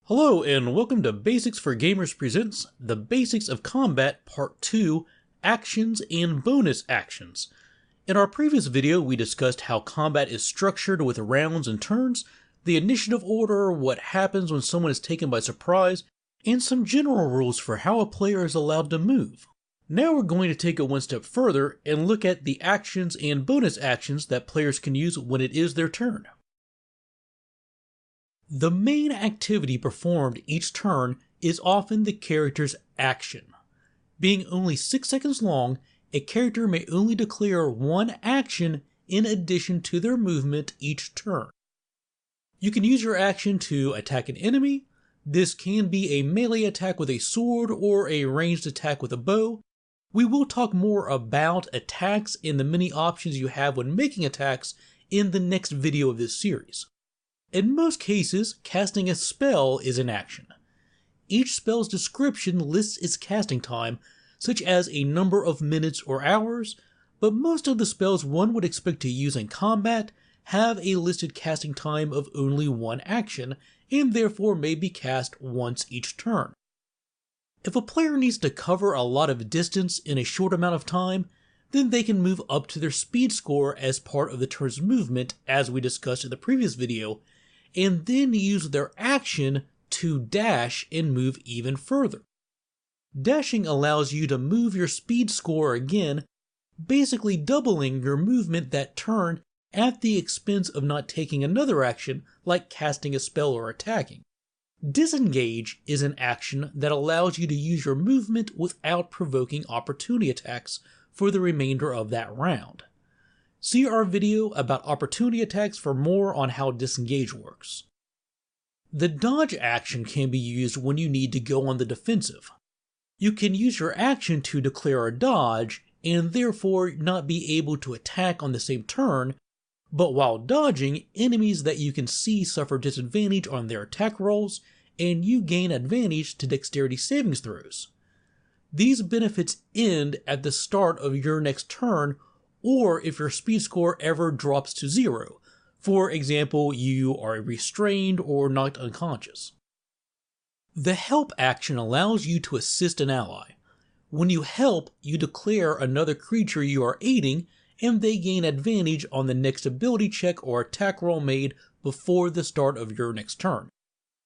Hello and welcome to Basics for Gamers presents The Basics of Combat Part 2, Actions and Bonus Actions. In our previous video we discussed how combat is structured with rounds and turns, the initiative order, what happens when someone is taken by surprise, and some general rules for how a player is allowed to move. Now we're going to take it one step further and look at the actions and bonus actions that players can use when it is their turn. The main activity performed each turn is often the character's action. Being only 6 seconds long, a character may only declare one action in addition to their movement each turn. You can use your action to attack an enemy. This can be a melee attack with a sword or a ranged attack with a bow. We will talk more about attacks and the many options you have when making attacks in the next video of this series. In most cases, casting a spell is an action. Each spell's description lists its casting time, such as a number of minutes or hours, but most of the spells one would expect to use in combat have a listed casting time of only one action, and therefore may be cast once each turn. If a player needs to cover a lot of distance in a short amount of time, then they can move up to their speed score as part of the turn's movement, as we discussed in the previous video, and then use their action to dash and move even further. Dashing allows you to move your speed score again, basically doubling your movement that turn at the expense of not taking another action like casting a spell or attacking. Disengage is an action that allows you to use your movement without provoking opportunity attacks for the remainder of that round. See our video about opportunity attacks for more on how disengage works. The dodge action can be used when you need to go on the defensive. You can use your action to declare a dodge and therefore not be able to attack on the same turn, but while dodging, enemies that you can see suffer disadvantage on their attack rolls and you gain advantage to dexterity savings throws. These benefits end at the start of your next turn, or if your speed score ever drops to 0. For example, you are restrained or knocked unconscious. The help action allows you to assist an ally. When you help, you declare another creature you are aiding, and they gain advantage on the next ability check or attack roll made before the start of your next turn.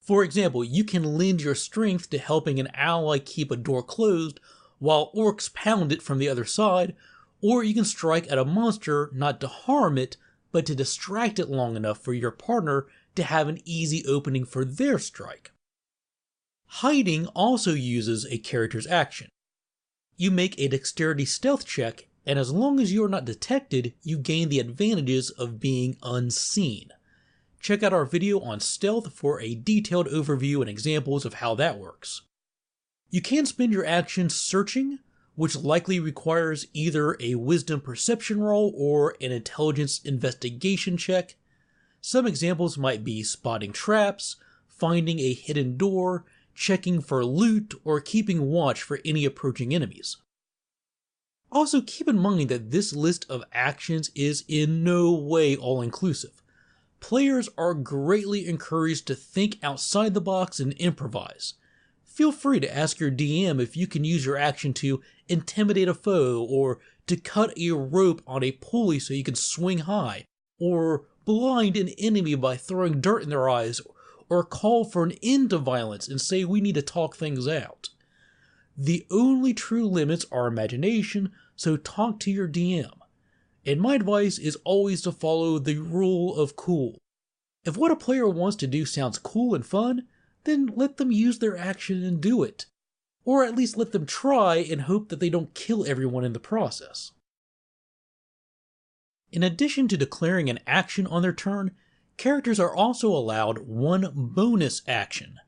For example, you can lend your strength to helping an ally keep a door closed while orcs pound it from the other side, or you can strike at a monster not to harm it, but to distract it long enough for your partner to have an easy opening for their strike. Hiding also uses a character's action. You make a dexterity stealth check, and as long as you are not detected, you gain the advantages of being unseen. Check out our video on stealth for a detailed overview and examples of how that works. You can spend your action searching, which likely requires either a wisdom perception roll or an intelligence investigation check. Some examples might be spotting traps, finding a hidden door, checking for loot, or keeping watch for any approaching enemies. Also keep in mind that this list of actions is in no way all-inclusive. Players are greatly encouraged to think outside the box and improvise. Feel free to ask your DM if you can use your action to intimidate a foe, or to cut a rope on a pulley so you can swing high, or blind an enemy by throwing dirt in their eyes, or call for an end to violence and say we need to talk things out. The only true limits are imagination, so talk to your DM. And my advice is always to follow the rule of cool. If what a player wants to do sounds cool and fun, then let them use their action and do it. Or at least let them try and hope that they don't kill everyone in the process. In addition to declaring an action on their turn, characters are also allowed one bonus action.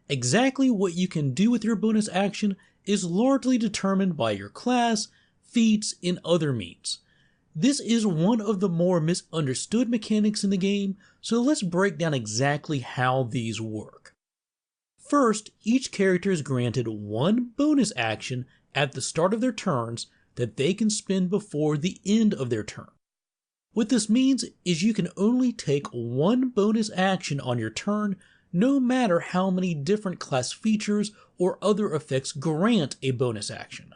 Exactly what you can do with your bonus action is largely determined by your class, feats, and other means. This is one of the more misunderstood mechanics in the game, so let's break down exactly how these work. First, each character is granted one bonus action at the start of their turns that they can spend before the end of their turn. What this means is you can only take one bonus action on your turn no matter how many different class features or other effects grant a bonus action.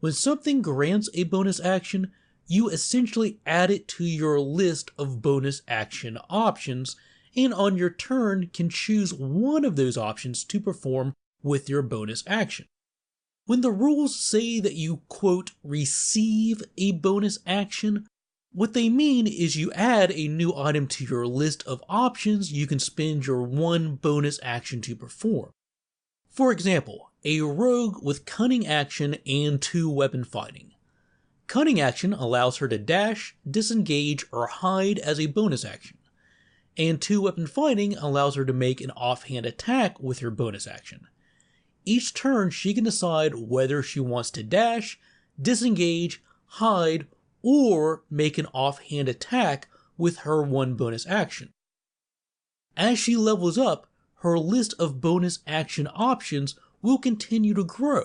When something grants a bonus action, you essentially add it to your list of bonus action options, and on your turn can choose one of those options to perform with your bonus action. When the rules say that you, quote, receive a bonus action, what they mean is you add a new item to your list of options you can spend your one bonus action to perform. For example, a rogue with cunning action and 2 weapon fighting. Cunning action allows her to dash, disengage, or hide as a bonus action, and 2 weapon fighting allows her to make an offhand attack with her bonus action. Each turn she can decide whether she wants to dash, disengage, hide, or make an offhand attack with her one bonus action. As she levels up, her list of bonus action options will continue to grow,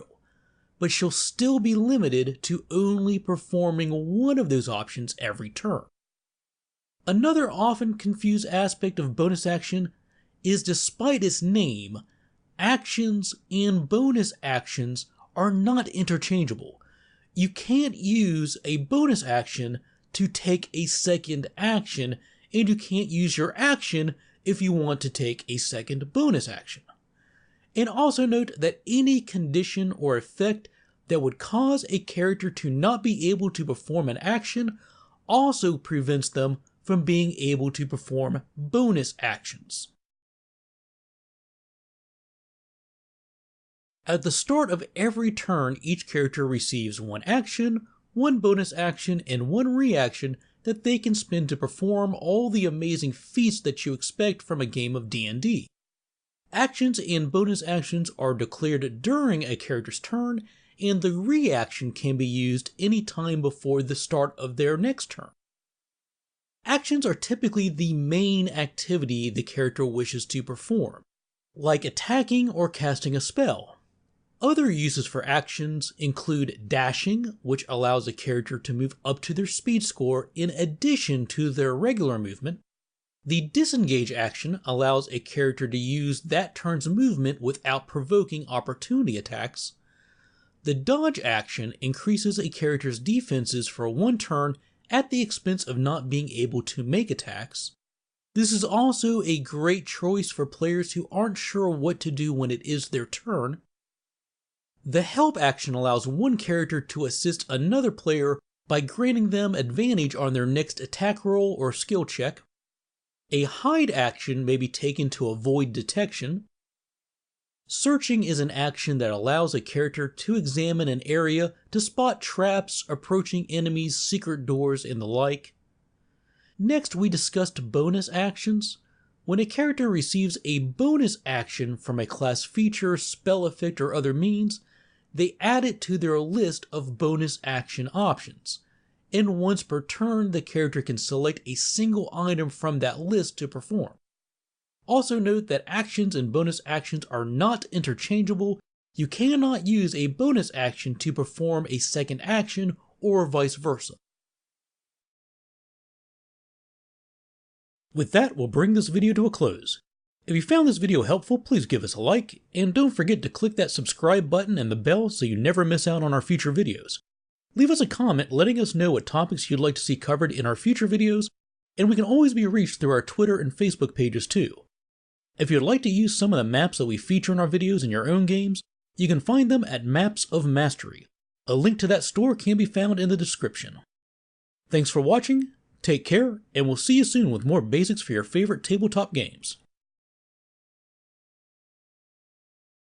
but she'll still be limited to only performing one of those options every turn. Another often confused aspect of bonus action is, despite its name, actions and bonus actions are not interchangeable. You can't use a bonus action to take a second action, and you can't use your action if you want to take a second bonus action. And also note that any condition or effect that would cause a character to not be able to perform an action also prevents them from being able to perform bonus actions. At the start of every turn, each character receives one action, one bonus action, and one reaction that they can spend to perform all the amazing feats that you expect from a game of D&D. Actions and bonus actions are declared during a character's turn, and the reaction can be used any time before the start of their next turn. Actions are typically the main activity the character wishes to perform, like attacking or casting a spell. Other uses for actions include dashing, which allows a character to move up to their speed score in addition to their regular movement. The disengage action allows a character to use that turn's movement without provoking opportunity attacks. The dodge action increases a character's defenses for one turn at the expense of not being able to make attacks. This is also a great choice for players who aren't sure what to do when it is their turn. The help action allows one character to assist another player by granting them advantage on their next attack roll or skill check. A hide action may be taken to avoid detection. Searching is an action that allows a character to examine an area to spot traps, approaching enemies, secret doors, and the like. Next, we discussed bonus actions. When a character receives a bonus action from a class feature, spell effect, or other means, they add it to their list of bonus action options, and once per turn the character can select a single item from that list to perform. Also note that actions and bonus actions are not interchangeable. You cannot use a bonus action to perform a second action or vice versa. With that, we'll bring this video to a close. If you found this video helpful, please give us a like, and don't forget to click that subscribe button and the bell so you never miss out on our future videos. Leave us a comment letting us know what topics you'd like to see covered in our future videos, and we can always be reached through our Twitter and Facebook pages too. If you'd like to use some of the maps that we feature in our videos in your own games, you can find them at Maps of Mastery. A link to that store can be found in the description. Thanks for watching, take care, and we'll see you soon with more basics for your favorite tabletop games.